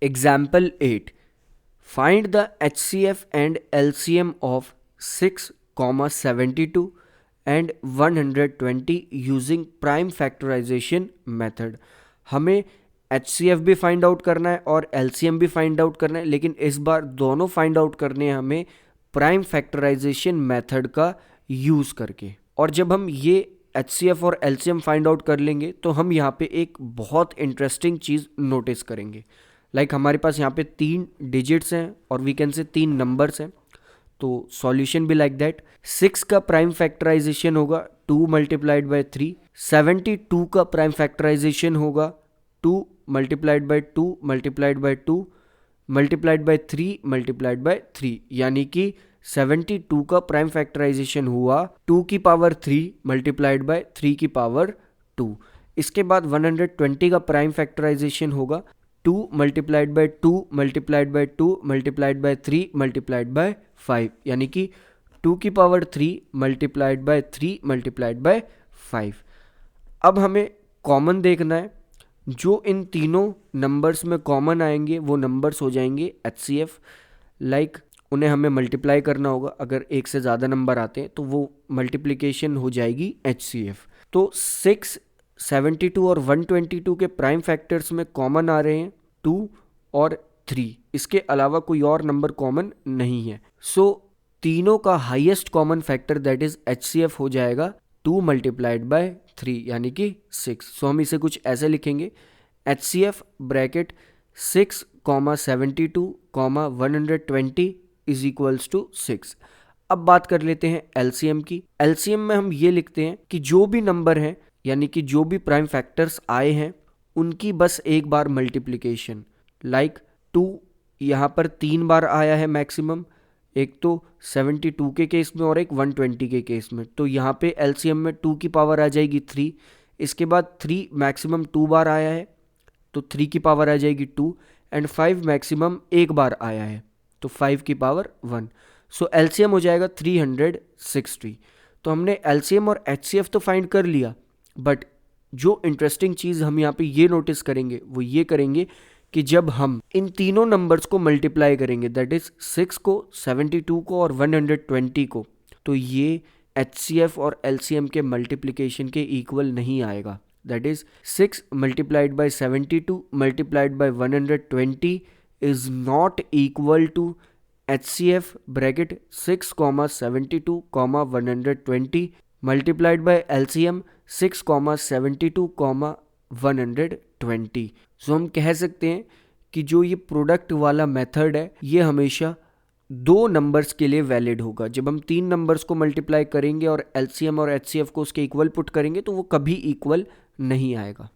Example 8. Find the HCF and LCM of 6, 72 and 120 using prime factorization method. हमें HCF भी find out करना है और LCM भी फाइंड आउट करना है, लेकिन इस बार दोनों फाइंड आउट करने हैं हमें प्राइम फैक्टराइजेशन मेथड का यूज़ करके। और जब हम ये HCF और LCM फाइंड आउट कर लेंगे तो हम यहाँ पे एक बहुत इंटरेस्टिंग चीज़ नोटिस करेंगे। हमारे पास यहाँ पे 3 डिजिट्स हैं और वी कैन से 3 नंबर्स हैं, तो सॉल्यूशन भी लाइक दैट। 6 का प्राइम फैक्टराइजेशन होगा 2 मल्टीप्लाइड बाय 3। 72 का प्राइम फैक्टराइजेशन होगा 2 multiplied by 2 multiplied by 2 multiplied by 3 multiplied by 3, यानी कि 72 का प्राइम फैक्टराइजेशन हुआ 2 की पावर 3 मल्टीप्लाइड बाय 3 की पावर 2। इसके बाद 120 का प्राइम फैक्टराइजेशन होगा 2 multiplied by 2 multiplied by 2 multiplied by 3 multiplied by 5, यानी कि 2 की power 3 multiplied by 3 multiplied by 5। अब हमें कॉमन देखना है, जो इन तीनों नंबर्स में कॉमन आएंगे वो नंबर्स हो जाएंगे HCF। उन्हें हमें मल्टीप्लाई करना होगा, अगर एक से ज़्यादा नंबर आते हैं तो वो मल्टीप्लिकेशन हो जाएगी HCF। तो 6, 72 और 122 के प्राइम फैक्टर्स में कॉमन आ रहे हैं 2 और 3, इसके अलावा कोई और नंबर कॉमन नहीं है। सो तीनों का highest common factor that is HCF हो जाएगा 2 मल्टीप्लाइड बाय 3, यानी कि 6। सो हम इसे कुछ ऐसे लिखेंगे, HCF bracket 6, 72, 120 is equals to 6। अब बात कर लेते हैं LCM की। LCM में हम ये लिखते हैं कि जो भी नंबर हैं, यानी कि जो भी प्राइम फैक्टर्स आए हैं उनकी बस एक बार मल्टीप्लिकेशन। 2 यहाँ पर 3 बार आया है मैक्सिमम, एक तो 72 के केस में और एक 120 के केस में। तो यहाँ पे LCM में 2 की पावर आ जाएगी 3। इसके बाद 3 मैक्सिमम 2 बार आया है तो 3 की पावर आ जाएगी 2, एंड 5 मैक्सिमम एक बार आया है तो 5 की पावर 1। सो LCM हो जाएगा 360। तो हमने LCM और HCF तो फाइंड कर लिया, बट जो इंटरेस्टिंग चीज़ हम यहाँ पे ये नोटिस करेंगे वो ये करेंगे कि जब हम इन तीनों नंबर्स को मल्टीप्लाई करेंगे, दैट इज 6 को, 72 को और 120 को, तो ये HCF और LCM के मल्टीप्लिकेशन के इक्वल नहीं आएगा। That is 6 multiplied by 72 multiplied by 120 is not equal to HCF bracket 6, 72, 120 multiplied by LCM 6, 72, 120। So हम कह सकते हैं कि जो ये प्रोडक्ट वाला मेथड है ये हमेशा 2 नंबर्स के लिए वैलिड होगा। जब हम 3 नंबर्स को मल्टीप्लाई करेंगे और LCM और HCF को उसके इक्वल पुट करेंगे तो वो कभी इक्वल नहीं आएगा।